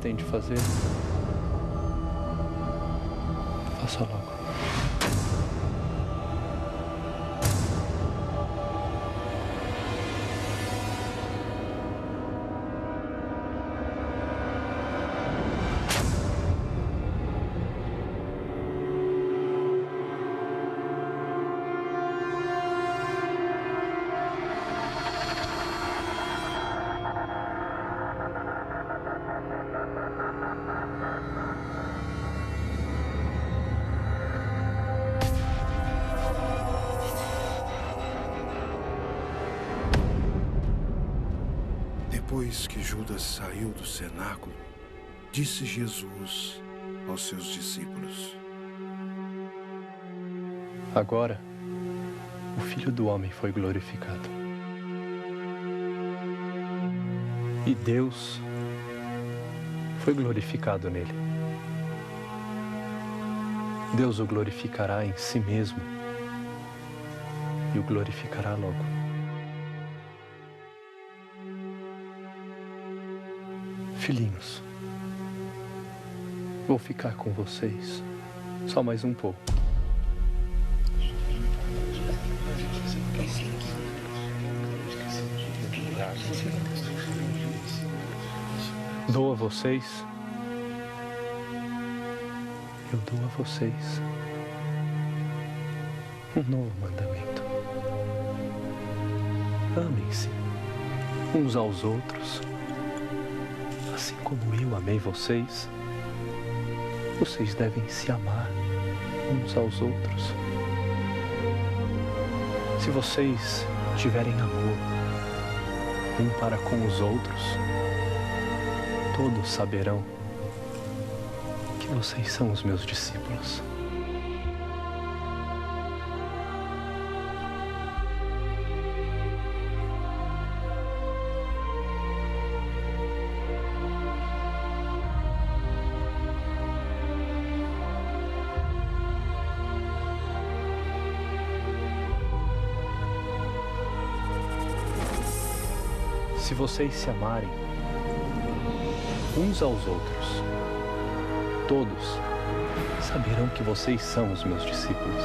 pretende fazer, faça logo. Depois que Judas saiu do cenáculo, disse Jesus aos seus discípulos: Agora, o Filho do Homem foi glorificado. E Deus foi glorificado nele. Deus o glorificará em si mesmo e o glorificará logo. Filhinhos, vou ficar com vocês só mais um pouco. Dou a vocês, eu dou a vocês um novo mandamento. Amem-se uns aos outros. Assim como eu amei vocês, vocês devem se amar uns aos outros. Se vocês tiverem amor um para com os outros, todos saberão que vocês são os meus discípulos. Se vocês se amarem uns aos outros, todos saberão que vocês são os meus discípulos.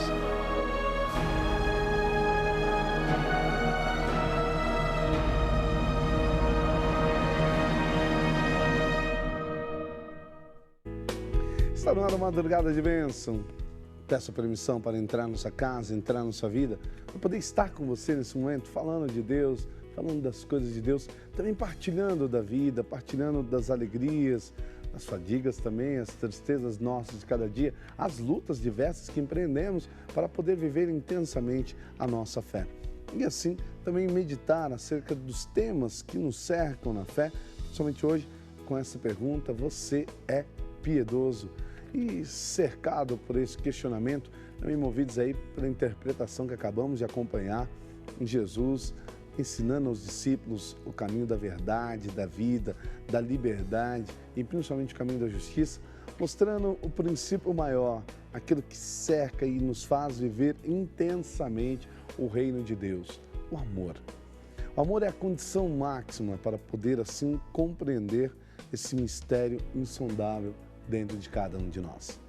Está no ar uma madrugada de bênção. Peço permissão para entrar na sua casa, entrar na sua vida, para poder estar com você nesse momento, falando de Deus, falando das coisas de Deus, também partilhando da vida, partilhando das alegrias, das fadigas também, as tristezas nossas de cada dia, as lutas diversas que empreendemos para poder viver intensamente a nossa fé. E assim também meditar acerca dos temas que nos cercam na fé, somente hoje com essa pergunta: você é piedoso? E cercado por esse questionamento, também movidos aí pela interpretação que acabamos de acompanhar em Jesus, ensinando aos discípulos o caminho da verdade, da vida, da liberdade e principalmente o caminho da justiça, mostrando o princípio maior, aquilo que cerca e nos faz viver intensamente o reino de Deus, o amor. O amor é a condição máxima para poder assim compreender esse mistério insondável dentro de cada um de nós.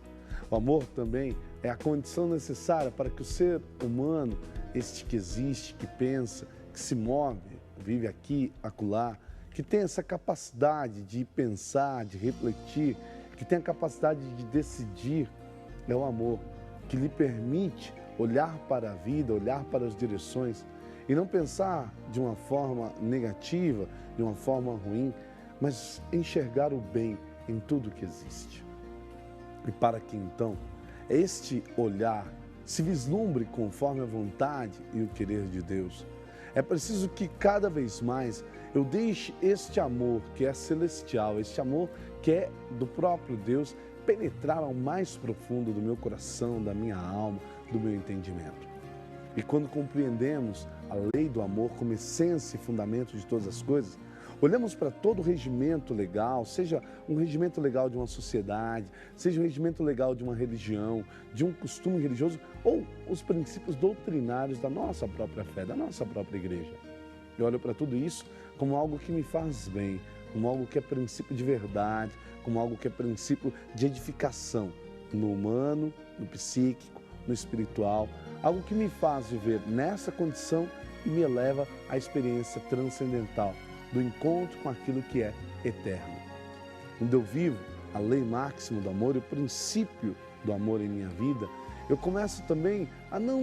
O amor também é a condição necessária para que o ser humano, este que existe, que pensa, que se move, vive aqui, acolá, que tem essa capacidade de pensar, de refletir, que tem a capacidade de decidir, é o amor que lhe permite olhar para a vida, olhar para as direções e não pensar de uma forma negativa, de uma forma ruim, mas enxergar o bem em tudo que existe. E para que então este olhar se vislumbre conforme a vontade e o querer de Deus, é preciso que cada vez mais eu deixe este amor que é celestial, este amor que é do próprio Deus, penetrar ao mais profundo do meu coração, da minha alma, do meu entendimento. E quando compreendemos a lei do amor como essência e fundamento de todas as coisas, olhamos para todo o regimento legal, seja um regimento legal de uma sociedade, seja um regimento legal de uma religião, de um costume religioso, ou os princípios doutrinários da nossa própria fé, da nossa própria igreja. Eu olho para tudo isso como algo que me faz bem, como algo que é princípio de verdade, como algo que é princípio de edificação no humano, no psíquico, no espiritual, algo que me faz viver nessa condição e me eleva à experiência transcendental do encontro com aquilo que é eterno. Quando eu vivo a lei máxima do amor e o princípio do amor em minha vida, eu começo também a não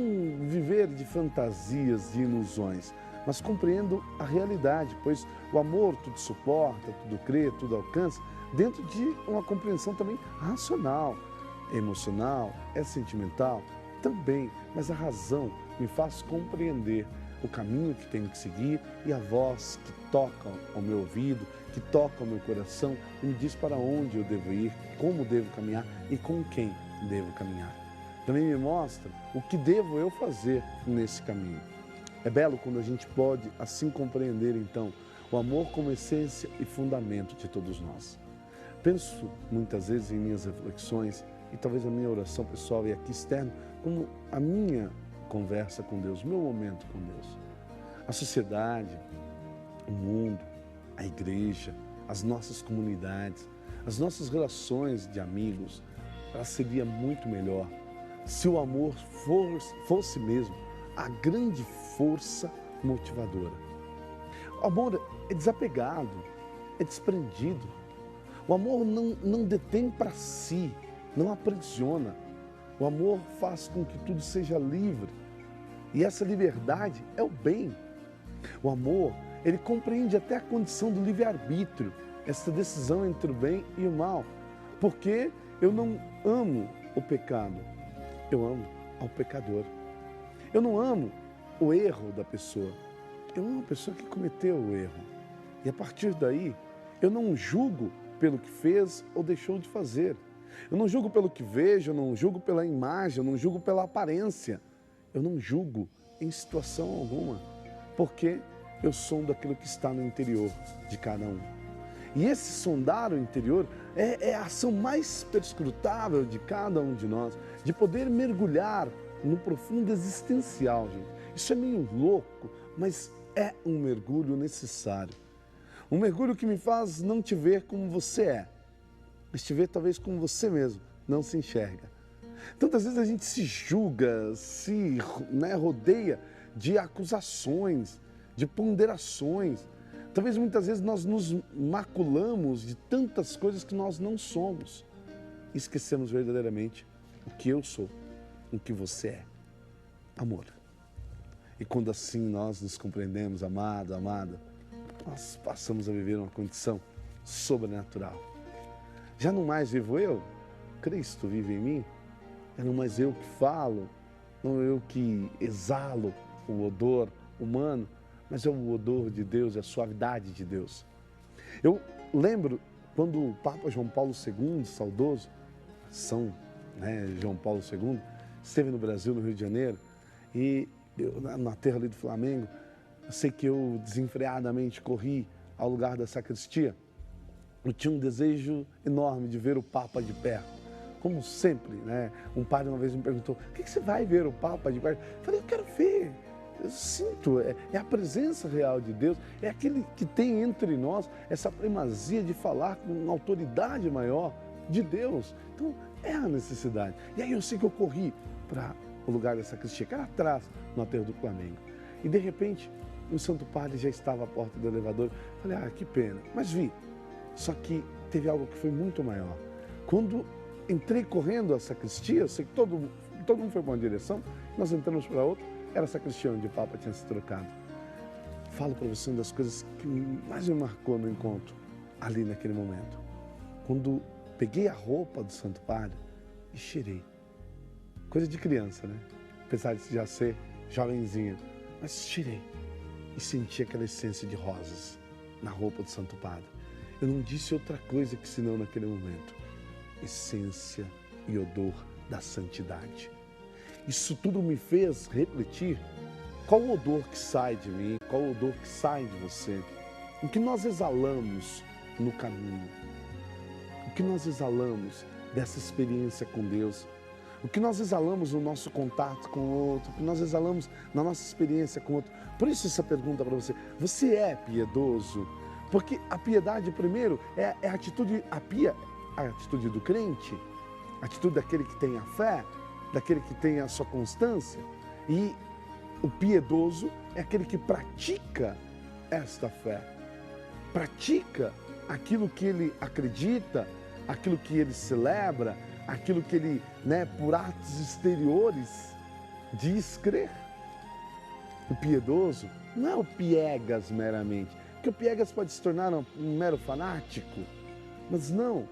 viver de fantasias, de ilusões, mas compreendo a realidade, pois o amor tudo suporta, tudo crê, tudo alcança, dentro de uma compreensão também racional, emocional, é sentimental também, mas a razão me faz compreender o caminho que tenho que seguir e a voz que toca ao meu ouvido, que toca ao meu coração e me diz para onde eu devo ir, como devo caminhar e com quem devo caminhar. Também me mostra o que devo eu fazer nesse caminho. É belo quando a gente pode assim compreender então o amor como essência e fundamento de todos nós. Penso muitas vezes em minhas reflexões e talvez a minha oração pessoal e aqui externo como a minha conversa com Deus, meu momento com Deus. A sociedade, o mundo, a igreja, as nossas comunidades, as nossas relações de amigos, ela seria muito melhor se o amor fosse mesmo a grande força motivadora. O amor é desapegado, é desprendido. O amor não detém para si, não aprisiona. O amor faz com que tudo seja livre. E essa liberdade é o bem. O amor, ele compreende até a condição do livre-arbítrio, essa decisão entre o bem e o mal. Porque eu não amo o pecado, eu amo ao pecador. Eu não amo o erro da pessoa, eu amo a pessoa que cometeu o erro. E a partir daí, eu não julgo pelo que fez ou deixou de fazer. Eu não julgo pelo que vejo, eu não julgo pela imagem, eu não julgo pela aparência. Eu não julgo em situação alguma, porque eu sondo aquilo que está no interior de cada um. E esse sondar o interior é a ação mais perscrutável de cada um de nós, de poder mergulhar no profundo existencial, gente. Isso é meio louco, mas é um mergulho necessário. Um mergulho que me faz não te ver como você é, mas te ver talvez como você mesmo não se enxerga. Tantas vezes a gente se julga, rodeia de acusações, de ponderações. Talvez muitas vezes nós nos maculamos de tantas coisas que nós não somos. E esquecemos verdadeiramente o que eu sou, o que você é. Amor. E quando assim nós nos compreendemos, amado, amada, nós passamos a viver uma condição sobrenatural. Já não mais vivo eu, Cristo vive em mim. Já não mais eu que falo, não eu que exalo o odor humano, mas é o odor de Deus, é a suavidade de Deus. Eu lembro quando o Papa João Paulo II, saudoso, João Paulo II, esteve no Brasil, no Rio de Janeiro, e eu, na terra ali do Flamengo, eu sei que eu desenfreadamente corri ao lugar da sacristia. Eu tinha um desejo enorme de ver o Papa de perto. Como sempre, um padre uma vez me perguntou, por que você vai ver o Papa de perto? Eu falei, eu quero ver. Eu sinto, é a presença real de Deus, é aquele que tem entre nós essa primazia de falar com uma autoridade maior de Deus. Então, é a necessidade. E aí eu sei que eu corri para o lugar da sacristia, que era atrás, no aterro do Flamengo. E de repente, o Santo Padre já estava à porta do elevador. Falei, que pena, mas vi. Só que teve algo que foi muito maior. Quando entrei correndo à sacristia, eu sei que todo mundo foi para uma direção, nós entramos para outra, era a sacristia onde o Papa tinha se trocado. Falo para você uma das coisas que mais me marcou no encontro, ali naquele momento. Quando peguei a roupa do Santo Padre e cheirei. Coisa de criança, né? Apesar de já ser jovenzinha. Mas cheirei e senti aquela essência de rosas na roupa do Santo Padre. Eu não disse outra coisa que senão naquele momento. Essência e odor da santidade. Isso tudo me fez refletir qual o odor que sai de mim, qual o odor que sai de você, o que nós exalamos no caminho, o que nós exalamos dessa experiência com Deus, o que nós exalamos no nosso contato com o outro, o que nós exalamos na nossa experiência com o outro. Por isso essa pergunta para você, você é piedoso? Porque a piedade, primeiro, é a atitude, a atitude do crente, a atitude daquele que tem a fé, daquele que tem a sua constância. E o piedoso é aquele que pratica esta fé, pratica aquilo que ele acredita, aquilo que ele celebra, aquilo que ele, por atos exteriores, diz crer. O piedoso não é o piegas meramente, porque o piegas pode se tornar um mero fanático, mas não,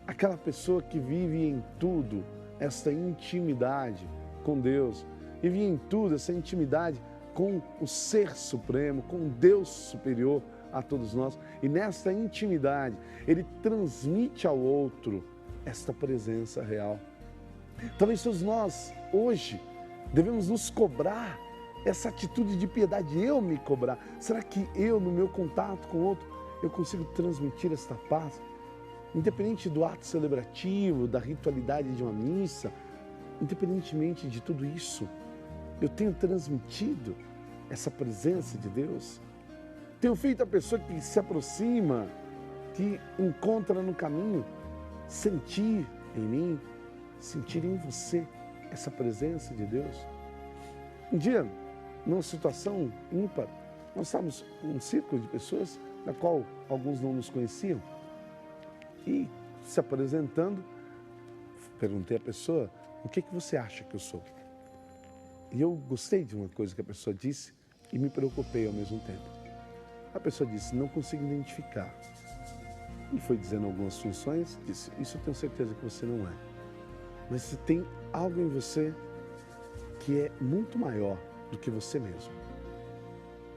aquela pessoa que vive em tudo esta intimidade com Deus, vive em tudo essa intimidade com o Ser Supremo, com Deus superior a todos nós, e nesta intimidade ele transmite ao outro esta presença real. Talvez todos nós, hoje, devemos nos cobrar essa atitude de piedade, eu me cobrar. Será que eu, no meu contato com o outro, eu consigo transmitir esta paz? Independente do ato celebrativo, da ritualidade de uma missa, independentemente de tudo isso, eu tenho transmitido essa presença de Deus? Tenho feito a pessoa que se aproxima, que encontra no caminho, sentir em mim, sentir em você essa presença de Deus? Um dia, numa situação ímpar, nós estávamos num círculo de pessoas, na qual alguns não nos conheciam, e se apresentando, perguntei à pessoa, o que você acha que eu sou? E eu gostei de uma coisa que a pessoa disse e me preocupei ao mesmo tempo. A pessoa disse, não consigo identificar. E foi dizendo algumas funções, disse, isso eu tenho certeza que você não é. Mas se tem algo em você que é muito maior do que você mesmo.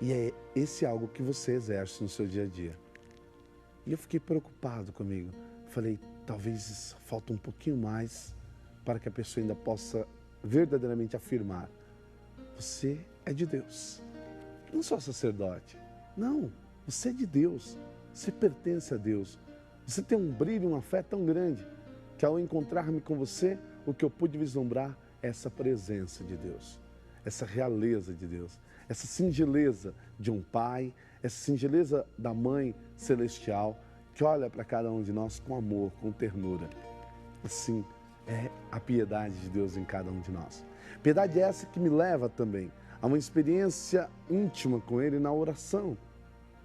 E é esse algo que você exerce no seu dia a dia. E eu fiquei preocupado comigo. Falei, talvez falta um pouquinho mais para que a pessoa ainda possa verdadeiramente afirmar. Você é de Deus. Não só sacerdote. Não, você é de Deus. Você pertence a Deus. Você tem um brilho, uma fé tão grande que ao encontrar-me com você, o que eu pude vislumbrar é essa presença de Deus, essa realeza de Deus, essa singeleza de um pai, essa singeleza da mãe celestial que olha para cada um de nós com amor, com ternura. Assim é a piedade de Deus em cada um de nós. Piedade é essa que me leva também a uma experiência íntima com Ele na oração,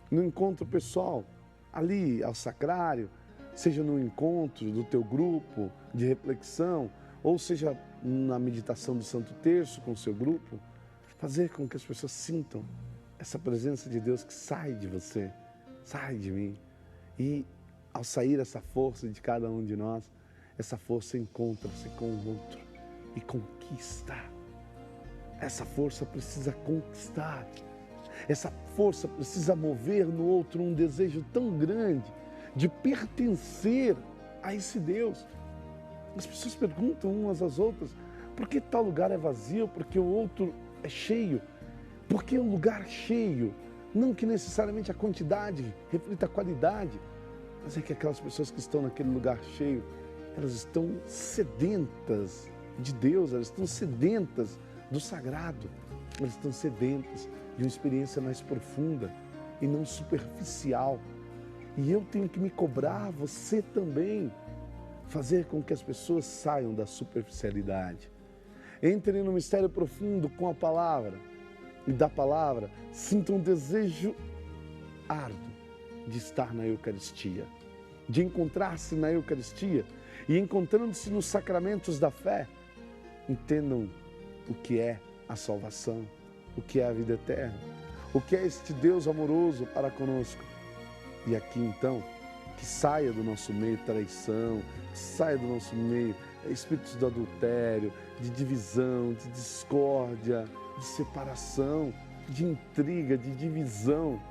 no encontro pessoal, ali ao sacrário, seja no encontro do teu grupo de reflexão, ou seja na meditação do Santo Terço com o seu grupo, fazer com que as pessoas sintam essa presença de Deus que sai de você, sai de mim. E ao sair essa força de cada um de nós, essa força encontra-se com o outro e conquista. Essa força precisa conquistar. Essa força precisa mover no outro um desejo tão grande de pertencer a esse Deus. As pessoas perguntam umas às outras, por que tal lugar é vazio? Porque o outro é cheio. Porque o lugar cheio, não que necessariamente a quantidade reflita a qualidade, mas é que aquelas pessoas que estão naquele lugar cheio, elas estão sedentas de Deus, elas estão sedentas do sagrado, elas estão sedentas de uma experiência mais profunda e não superficial. E eu tenho que me cobrar, você também, fazer com que as pessoas saiam da superficialidade, entrem no mistério profundo com a palavra e da palavra sintam um desejo árduo de estar na Eucaristia, de encontrar-se na Eucaristia e encontrando-se nos sacramentos da fé, entendam o que é a salvação, o que é a vida eterna, o que é este Deus amoroso para conosco. E aqui então, que saia do nosso meio traição, que saia do nosso meio espíritos do adultério, de divisão, de discórdia, de separação, de intriga, de divisão,